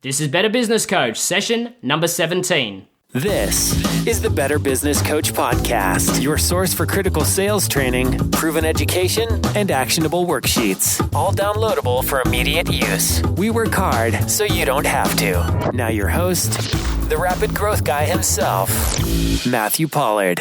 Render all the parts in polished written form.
This is Better Business Coach, session number 17. This is the Better Business Coach Podcast, your source for critical sales training, proven education, and actionable worksheets. All downloadable for immediate use. We work hard so you don't have to. Now your host, the rapid growth guy himself, Matthew Pollard.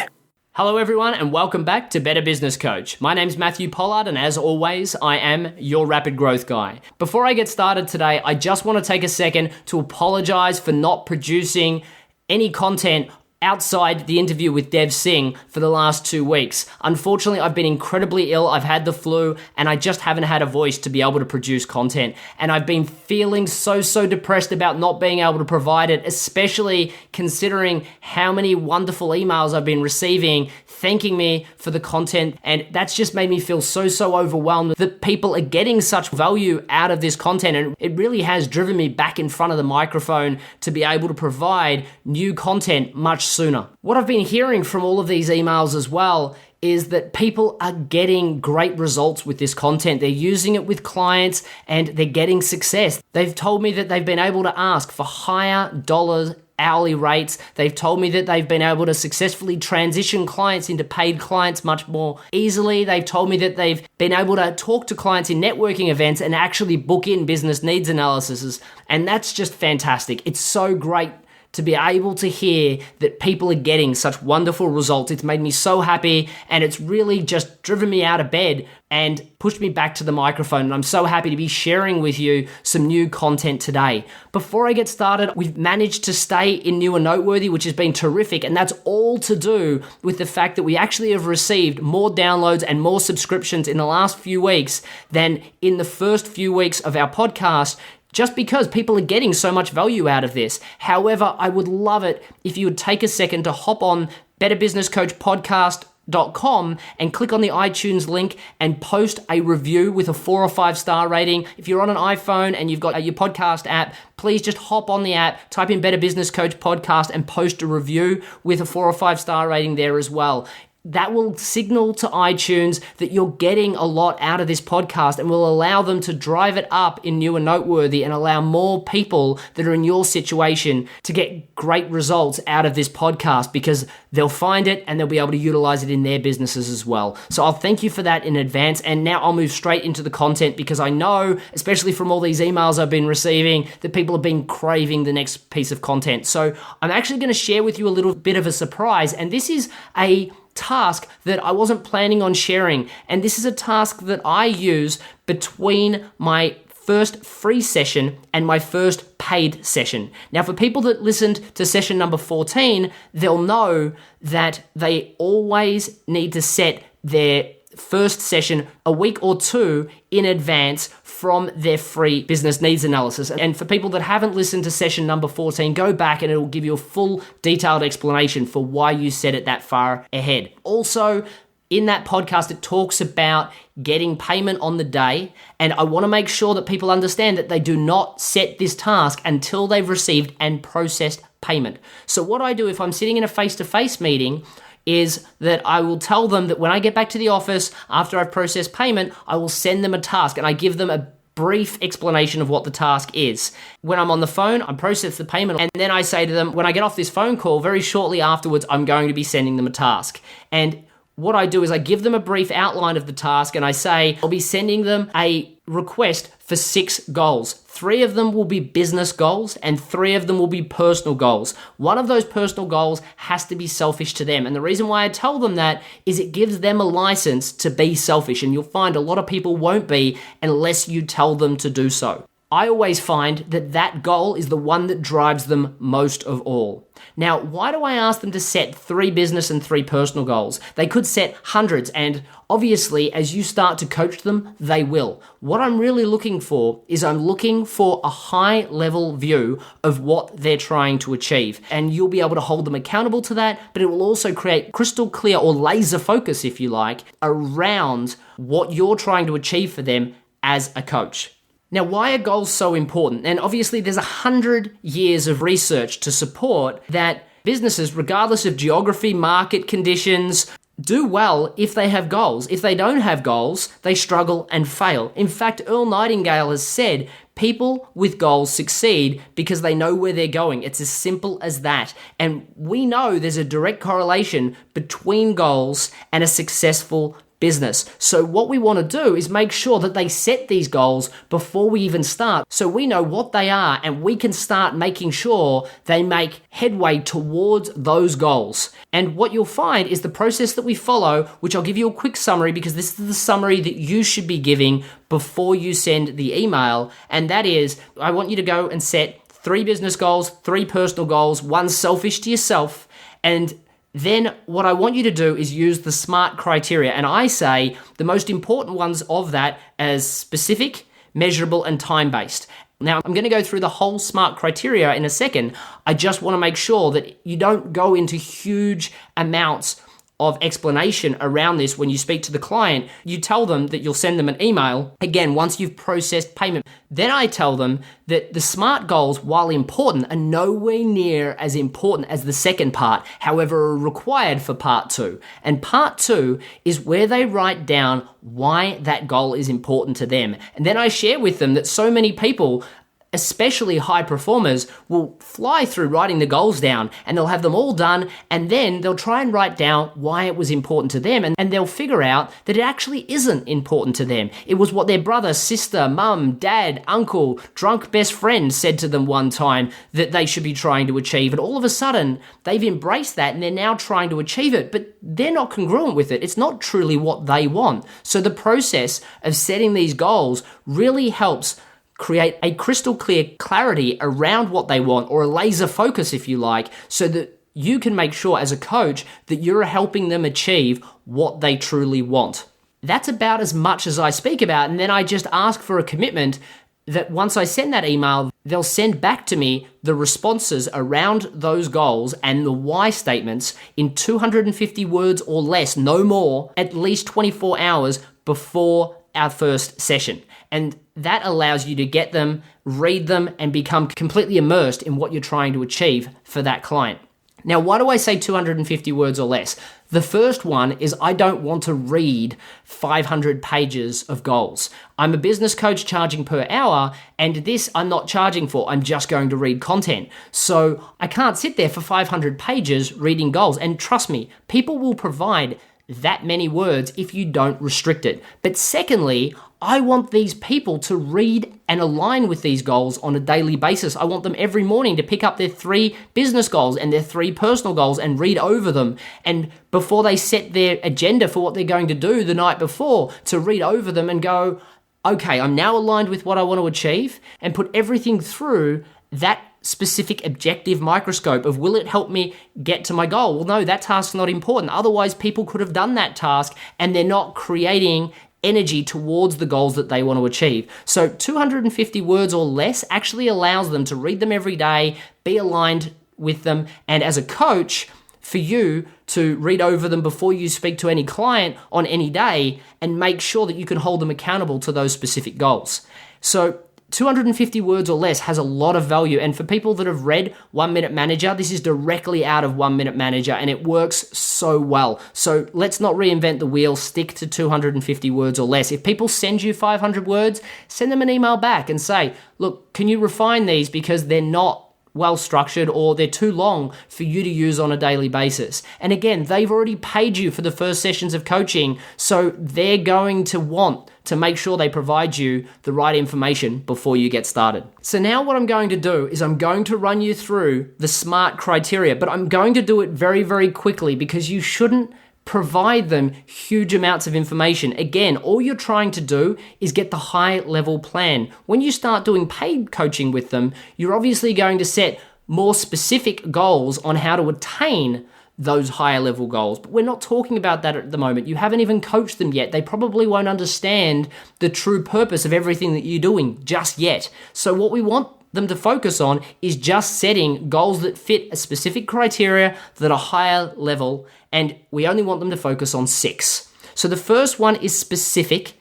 Hello everyone and welcome back to Better Business Coach. My name's Matthew Pollard and as always, I am your rapid growth guy. Before I get started today, I just want to take a second to apologize for not producing any content outside the interview with Dev Singh for the last 2 weeks. Unfortunately, I've been incredibly ill. I've had the flu and I just haven't had a voice to be able to produce content. And I've been feeling so depressed about not being able to provide it, especially considering how many wonderful emails I've been receiving thanking me for the content. And that's just made me feel so overwhelmed that people are getting such value out of this content. And it really has driven me back in front of the microphone to be able to provide new content much sooner. What I've been hearing from all of these emails as well is that people are getting great results with this content. They're using it with clients and they're getting success. They've told me that they've been able to ask for higher dollars hourly rates. They've told me that they've been able to successfully transition clients into paid clients much more easily. They've told me that they've been able to talk to clients in networking events and actually book in business needs analyses. And that's just fantastic. It's so great to be able to hear that people are getting such wonderful results. It's made me so happy and it's really just driven me out of bed and pushed me back to the microphone. And I'm so happy to be sharing with you some new content today. Before I get started, we've managed to stay in new and noteworthy, which has been terrific. And that's all to do with the fact that we actually have received more downloads and more subscriptions in the last few weeks than in the first few weeks of our podcast, just because people are getting so much value out of this. However, I would love it if you would take a second to hop on betterbusinesscoachpodcast.com and click on the iTunes link and post a review with a 4 or 5 star rating. If you're on an iPhone and you've got your podcast app, please just hop on the app, type in Better Business Coach Podcast and post a review with a 4 or 5 star rating there as well. That will signal to iTunes that you're getting a lot out of this podcast and will allow them to drive it up in new and noteworthy and allow more people that are in your situation to get great results out of this podcast because they'll find it and they'll be able to utilize it in their businesses as well. So I'll thank you for that in advance. And now I'll move straight into the content because I know, especially from all these emails I've been receiving, that people have been craving the next piece of content. So I'm actually going to share with you a little bit of a surprise. And this is a task that I wasn't planning on sharing. And this is a task that I use between my first free session and my first paid session. Now, for people that listened to session number 14, they'll know that they always need to set their first session a week or 2 in advance from their free business needs analysis. And for people that haven't listened to session number 14, go back and it will give you a full detailed explanation for why you set it that far ahead. Also, in that podcast, it talks about getting payment on the day. And I want to make sure that people understand that they do not set this task until they've received and processed payment. So what I do if I'm sitting in a face-to-face meeting is that I will tell them that when I get back to the office after I've processed payment, I will send them a task and I give them a brief explanation of what the task is. When I'm on the phone, I process the payment and then I say to them, when I get off this phone call, very shortly afterwards, I'm going to be sending them a task. And what I do is I give them a brief outline of the task and I say, I'll be sending them a request for 6 goals. 3 of them will be business goals and 3 of them will be personal goals. One of those personal goals has to be selfish to them. And the reason why I tell them that is it gives them a license to be selfish. And you'll find a lot of people won't be unless you tell them to do so. I always find that that goal is the one that drives them most of all. Now, why do I ask them to set 3 business and 3 personal goals? They could set hundreds, and obviously, as you start to coach them, they will. What I'm really looking for is I'm looking for a high-level view of what they're trying to achieve, and you'll be able to hold them accountable to that, but it will also create crystal clear or laser focus, if you like, around what you're trying to achieve for them as a coach. Now, why are goals so important? And obviously, there's 100 years of research to support that businesses, regardless of geography, market conditions, do well if they have goals. If they don't have goals, they struggle and fail. In fact, Earl Nightingale has said, people with goals succeed because they know where they're going. It's as simple as that. And we know there's a direct correlation between goals and a successful business. So what we want to do is make sure that they set these goals before we even start, so we know what they are and we can start making sure they make headway towards those goals. And what you'll find is the process that we follow, which I'll give you a quick summary because this is the summary that you should be giving before you send the email. And that is, I want you to go and set 3 business goals, 3 personal goals, 1 selfish to yourself, and then what I want you to do is use the SMART criteria. And I say the most important ones of that as specific, measurable, and time-based. Now, I'm going to go through the whole SMART criteria in a second. I just want to make sure that you don't go into huge amounts of explanation around this when you speak to the client. You tell them that you'll send them an email, again, once you've processed payment. Then I tell them that the SMART goals, while important, are nowhere near as important as the second part, however, are required for part 2. And part 2 is where they write down why that goal is important to them. And then I share with them that so many people, especially high performers, will fly through writing the goals down and they'll have them all done, and then they'll try and write down why it was important to them, and they'll figure out that it actually isn't important to them. It was what their brother, sister, mum, dad, uncle, drunk best friend said to them one time that they should be trying to achieve, and all of a sudden they've embraced that and they're now trying to achieve it, but they're not congruent with it. It's not truly what they want. So the process of setting these goals really helps create a crystal clear clarity around what they want, or a laser focus, if you like, so that you can make sure as a coach that you're helping them achieve what they truly want. That's about as much as I speak about, and then I just ask for a commitment that once I send that email, they'll send back to me the responses around those goals and the why statements in 250 words or less, no more, at least 24 hours before our first session. And that allows you to get them, read them, and become completely immersed in what you're trying to achieve for that client. Now, why do I say 250 words or less? The first one is I don't want to read 500 pages of goals. I'm a business coach charging per hour, and this I'm not charging for. I'm just going to read content. So I can't sit there for 500 pages reading goals. And trust me, people will provide that many words if you don't restrict it. But secondly, I want these people to read and align with these goals on a daily basis. I want them every morning to pick up their 3 business goals and their 3 personal goals and read over them. And before they set their agenda for what they're going to do the night before, to read over them and go, okay, I'm now aligned with what I want to achieve, and put everything through that specific objective microscope of, will it help me get to my goal? Well, no, that task's not important. Otherwise, people could have done that task and they're not creating energy towards the goals that they want to achieve. So 250 words or less actually allows them to read them every day, be aligned with them, and as a coach, for you to read over them before you speak to any client on any day and make sure that you can hold them accountable to those specific goals. So 250 words or less has a lot of value. And for people that have read 1 Minute Manager, this is directly out of 1 Minute Manager and it works so well. So let's not reinvent the wheel, stick to 250 words or less. If people send you 500 words, send them an email back and say, look, can you refine these because they're not well structured or they're too long for you to use on a daily basis. And again, they've already paid you for the first sessions of coaching, so they're going to want to make sure they provide you the right information before you get started. So now what I'm going to do is I'm going to run you through the SMART criteria, but I'm going to do it very, very quickly because you shouldn't provide them huge amounts of information. Again, all you're trying to do is get the high level plan. When you start doing paid coaching with them, you're obviously going to set more specific goals on how to attain those higher level goals. But we're not talking about that at the moment. You haven't even coached them yet. They probably won't understand the true purpose of everything that you're doing just yet. So what we want them to focus on is just setting goals that fit a specific criteria that are higher level, and we only want them to focus on 6. So the first one is specific.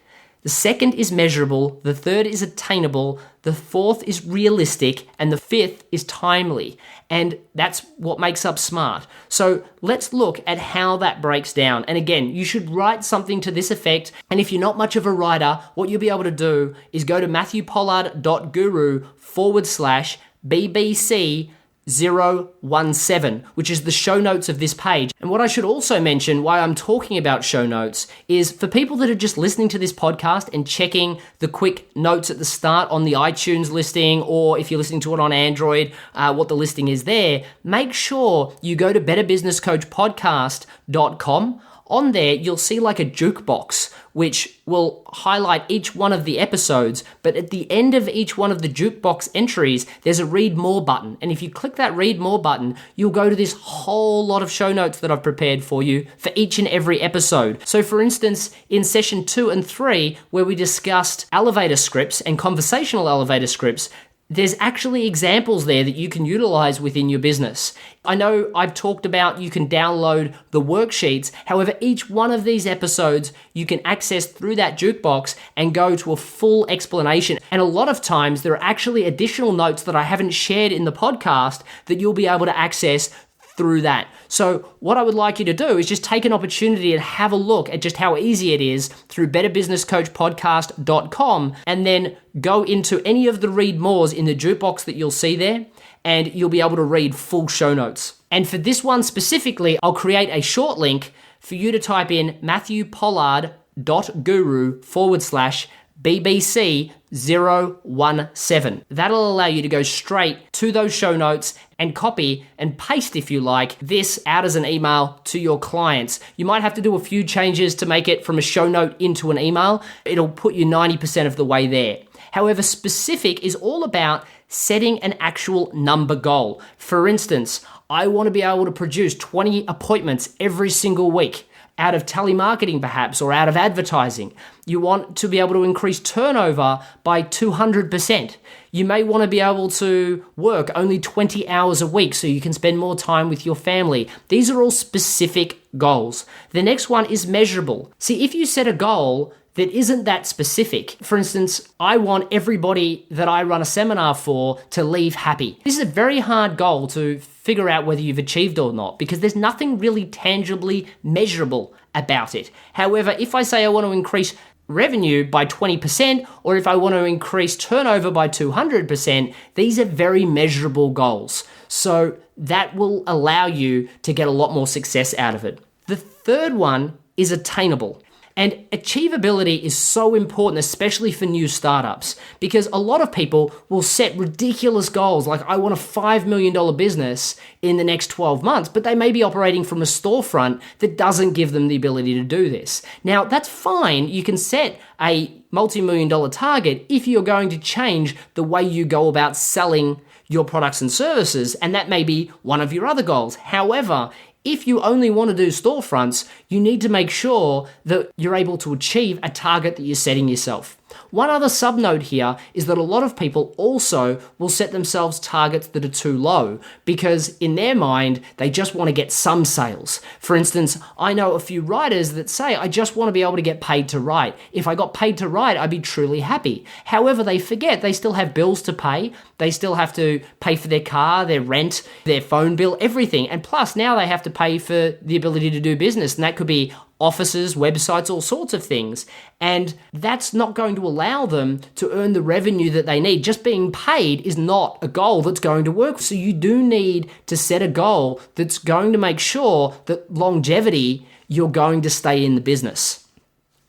The The second is measurable, the third is attainable, the fourth is realistic, and the fifth is timely. And that's what makes up SMART. So let's look at how that breaks down. And again, you should write something to this effect. And if you're not much of a writer, what you'll be able to do is go to matthewpollard.guru/BBC 017, which is the show notes of this page. And what I should also mention, why I'm talking about show notes, is for people that are just listening to this podcast and checking the quick notes at the start on the iTunes listing, or if you're listening to it on Android, what the listing is there, make sure you go to betterbusinesscoachpodcast.com. On there, you'll see like a jukebox, which will highlight each one of the episodes, but at the end of each one of the jukebox entries, there's a read more button. And if you click that read more button, you'll go to this whole lot of show notes that I've prepared for you for each and every episode. So for instance, in session 2 and 3, where we discussed elevator scripts and conversational elevator scripts, there's actually examples there that you can utilize within your business. I know I've talked about you can download the worksheets. However, each one of these episodes you can access through that jukebox and go to a full explanation. And a lot of times there are actually additional notes that I haven't shared in the podcast that you'll be able to access through that. So what I would like you to do is just take an opportunity and have a look at just how easy it is through betterbusinesscoachpodcast.com, and then go into any of the read mores in the jukebox that you'll see there, and you'll be able to read full show notes. And for this one specifically, I'll create a short link for you to type in matthewpollard.guru/BBC 017. That'll allow you to go straight to those show notes and copy and paste, if you like, this out as an email to your clients. You might have to do a few changes to make it from a show note into an email. It'll put you 90% of the way there. However, specific is all about setting an actual number goal. For instance, I want to be able to produce 20 appointments every single week, out of telemarketing perhaps, or out of advertising. You want to be able to increase turnover by 200%. You may want to be able to work only 20 hours a week so you can spend more time with your family. These are all specific goals. The next one is measurable. See, if you set a goal that isn't that specific, for instance, I want everybody that I run a seminar for to leave happy. This is a very hard goal to figure out whether you've achieved or not, because there's nothing really tangibly measurable about it. However, if I say I want to increase revenue by 20%, or if I want to increase turnover by 200%, these are very measurable goals. So that will allow you to get a lot more success out of it. The third one is attainable. And achievability is so important, especially for new startups, because a lot of people will set ridiculous goals, like I want a $5 million business in the next 12 months, but they may be operating from a storefront that doesn't give them the ability to do this. Now, that's fine. You can set a multi-million-dollar target if you're going to change the way you go about selling your products and services, and that may be one of your other goals. However, if you only want to do storefronts, you need to make sure that you're able to achieve a target that you're setting yourself. One other subnote here is that a lot of people also will set themselves targets that are too low because in their mind, they just want to get some sales. For instance, I know a few writers that say, I just want to be able to get paid to write. If I got paid to write, I'd be truly happy. However, they forget they still have bills to pay. They still have to pay for their car, their rent, their phone bill, everything. And plus now they have to pay for the ability to do business. And that could be offices, websites, all sorts of things. And that's not going to allow them to earn the revenue that they need. Just being paid is not a goal that's going to work. So you do need to set a goal that's going to make sure that longevity, you're going to stay in the business.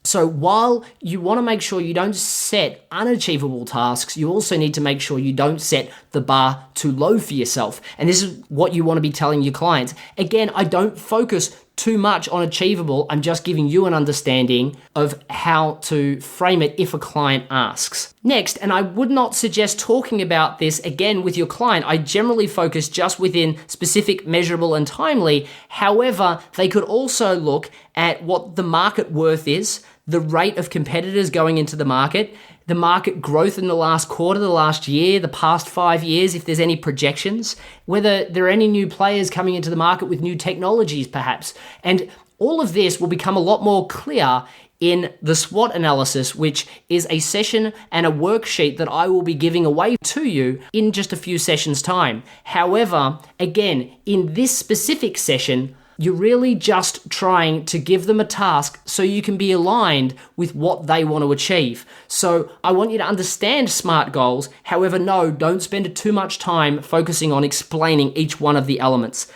So while you want to make sure you don't set unachievable tasks, you also need to make sure you don't set the bar too low for yourself. And this is what you want to be telling your clients. Again, I don't focus too much on achievable. I'm just giving you an understanding of how to frame it if a client asks. Next, and I would not suggest talking about this again with your client. I generally focus just within specific, measurable, and timely. However, they could also look at what the market worth is, the rate of competitors going into the market growth in the last quarter, the last year, the past 5 years, if there's any projections, whether there are any new players coming into the market with new technologies perhaps. And all of this will become a lot more clear in the SWOT analysis, which is a session and a worksheet that I will be giving away to you in just a few sessions' time. However, again, in this specific session, you're really just trying to give them a task so you can be aligned with what they want to achieve. So I want you to understand SMART goals. However, no, don't spend too much time focusing on explaining each one of the elements.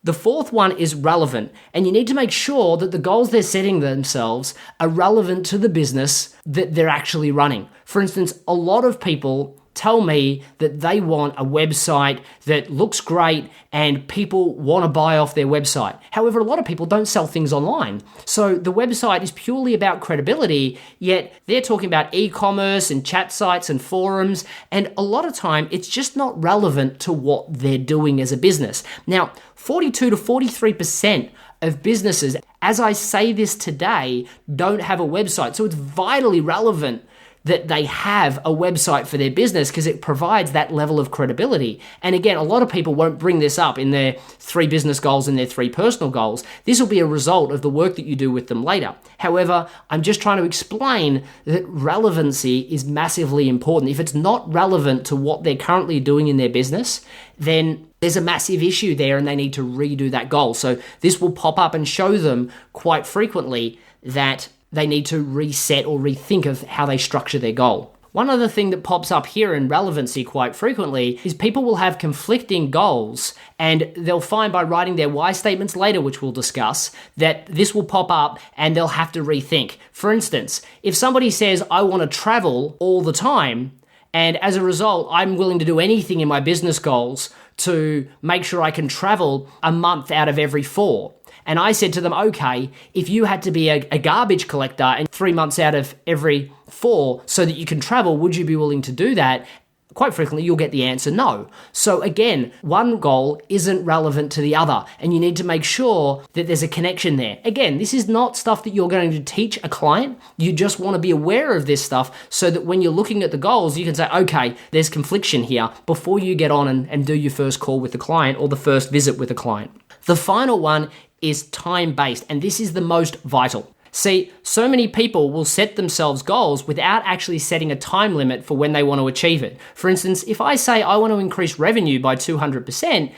The fourth one is relevant, and you need to make sure that the goals they're setting themselves are relevant to the business that they're actually running. For instance, a lot of people tell me that they want a website that looks great and people want to buy off their website. However, a lot of people don't sell things online. So the website is purely about credibility, yet they're talking about e-commerce and chat sites and forums, and a lot of time it's just not relevant to what they're doing as a business. Now, 42 to 43% of businesses, as I say this today, don't have a website. So it's vitally relevant that they have a website for their business because it provides that level of credibility. And again, a lot of people won't bring this up in their 3 business goals and their 3 personal goals. This will be a result of the work that you do with them later. However, I'm just trying to explain that relevancy is massively important. If it's not relevant to what they're currently doing in their business, then there's a massive issue there and they need to redo that goal. So this will pop up and show them quite frequently that they need to reset or rethink of how they structure their goal. One other thing that pops up here in relevancy quite frequently is people will have conflicting goals, and they'll find by writing their why statements later, which we'll discuss, that this will pop up and they'll have to rethink. For instance, if somebody says, I want to travel all the time, and as a result, I'm willing to do anything in my business goals to make sure I can travel a month out of every 4. And I said to them, okay, if you had to be a garbage collector and 3 months out of every 4 so that you can travel, would you be willing to do that? Quite frequently, you'll get the answer no. So again, one goal isn't relevant to the other, and you need to make sure that there's a connection there. Again, this is not stuff that you're going to teach a client. You just want to be aware of this stuff so that when you're looking at the goals, you can say, okay, there's confliction here before you get on and do your first call with the client or the first visit with the client. The final one is time-based, and this is the most vital. See, so many people will set themselves goals without actually setting a time limit for when they want to achieve it. For instance, if I say I want to increase revenue by 200%,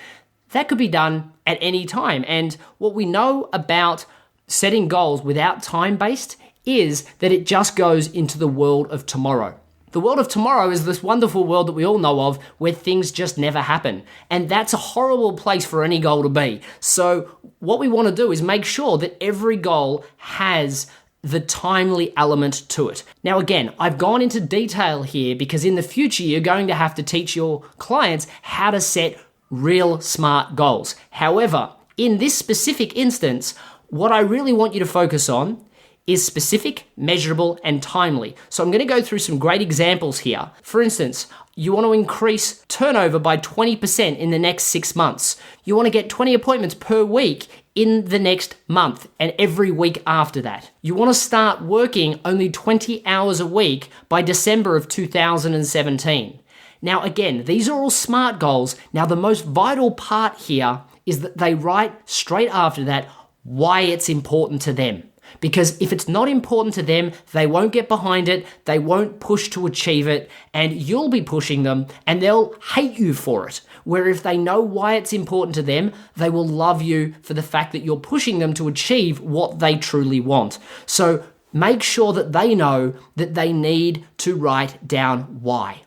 that could be done at any time. And what we know about setting goals without time-based is that it just goes into the world of tomorrow. The world of tomorrow is this wonderful world that we all know of where things just never happen. And that's a horrible place for any goal to be. So what we want to do is make sure that every goal has the timely element to it. Now again, I've gone into detail here because in the future you're going to have to teach your clients how to set real SMART goals. However, in this specific instance, what I really want you to focus on is specific, measurable, and timely. So I'm going to go through some great examples here. For instance, you want to increase turnover by 20% in the next 6 months. You want to get 20 appointments per week in the next month and every week after that. You want to start working only 20 hours a week by December of 2017. Now again, these are all SMART goals. Now the most vital part here is that they write straight after that why it's important to them. Because if it's not important to them, they won't get behind it, they won't push to achieve it, and you'll be pushing them, and they'll hate you for it. Where if they know why it's important to them, they will love you for the fact that you're pushing them to achieve what they truly want. So make sure that they know that they need to write down why.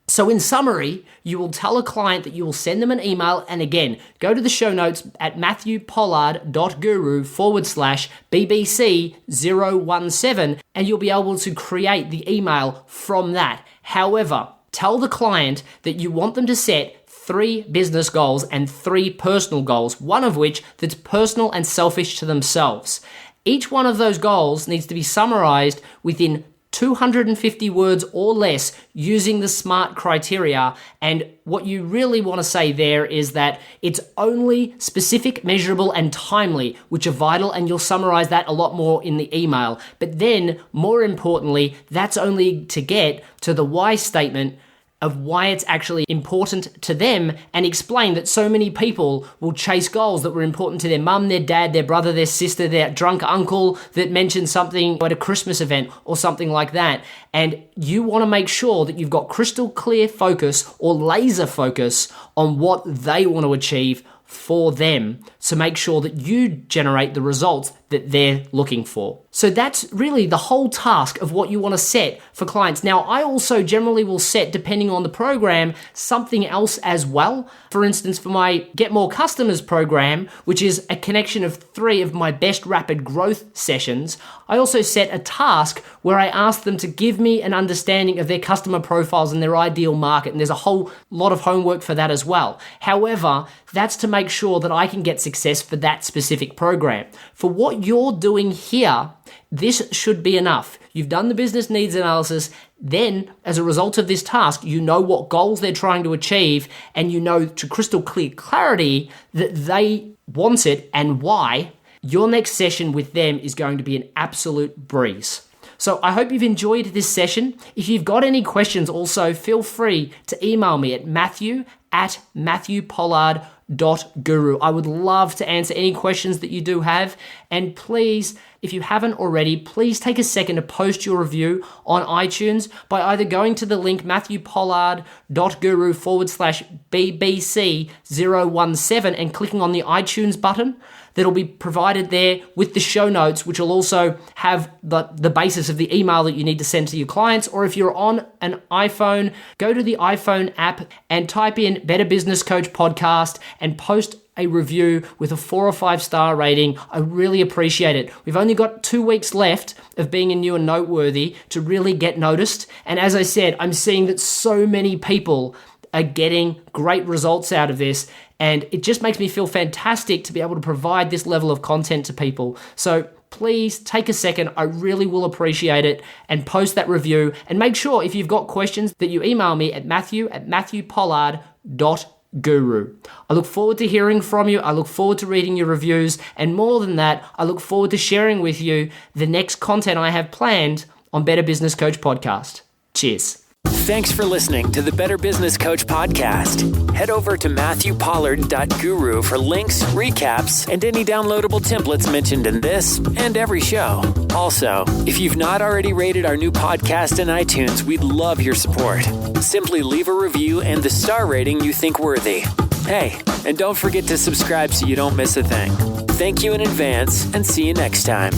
So in summary, you will tell a client that you will send them an email, and again, go to the show notes at matthewpollard.guru/BBC017 and you'll be able to create the email from that. However, tell the client that you want them to set 3 business goals and 3 personal goals, one of which that's personal and selfish to themselves. Each one of those goals needs to be summarized within 250 words or less using the SMART criteria. And what you really want to say there is that it's only specific, measurable, and timely, which are vital, and you'll summarize that a lot more in the email. But then, more importantly, that's only to get to the why statement of why it's actually important to them and explain that so many people will chase goals that were important to their mum, their dad, their brother, their sister, their drunk uncle that mentioned something at a Christmas event or something like that. And you want to make sure that you've got crystal clear focus or laser focus on what they want to achieve for them to make sure that you generate the results that they're looking for. So that's really the whole task of what you want to set for clients. Now, I also generally will set, depending on the program, something else as well. For instance, for my Get More Customers program, which is a connection of 3 of my best rapid growth sessions, I also set a task where I ask them to give me an understanding of their customer profiles and their ideal market. And there's a whole lot of homework for that as well. However, that's to make sure that I can get success for that specific program. For what you're doing here, this should be enough. You've done the business needs analysis. Then, as a result of this task, you know what goals they're trying to achieve, and you know to crystal clear clarity that they want it and why. Your next session with them is going to be an absolute breeze. So I hope you've enjoyed this session. If you've got any questions also, feel free to email me at matthew@matthewpollard.guru. I would love to answer any questions that you do have. And please, if you haven't already, please take a second to post your review on iTunes by either going to the link matthewpollard.guru/BBC017 and clicking on the iTunes button that'll be provided there with the show notes, which will also have the basis of the email that you need to send to your clients. Or if you're on an iPhone, go to the iPhone app and type in Better Business Coach Podcast and post a review with a 4 or 5 star rating. I really appreciate it. We've only got 2 weeks left of being a new and noteworthy to really get noticed. And as I said, I'm seeing that so many people are getting great results out of this. And it just makes me feel fantastic to be able to provide this level of content to people. So please take a second. I really will appreciate it, and post that review. And make sure if you've got questions that you email me at matthew@matthewpollard.guru. I look forward to hearing from you. I look forward to reading your reviews. And more than that, I look forward to sharing with you the next content I have planned on Better Business Coach Podcast. Cheers. Thanks for listening to the Better Business Coach Podcast. Head over to matthewpollard.guru for links, recaps, and any downloadable templates mentioned in this and every show. Also, if you've not already rated our new podcast in iTunes, we'd love your support. Simply leave a review and the star rating you think worthy. Hey, and don't forget to subscribe so you don't miss a thing. Thank you in advance, and see you next time.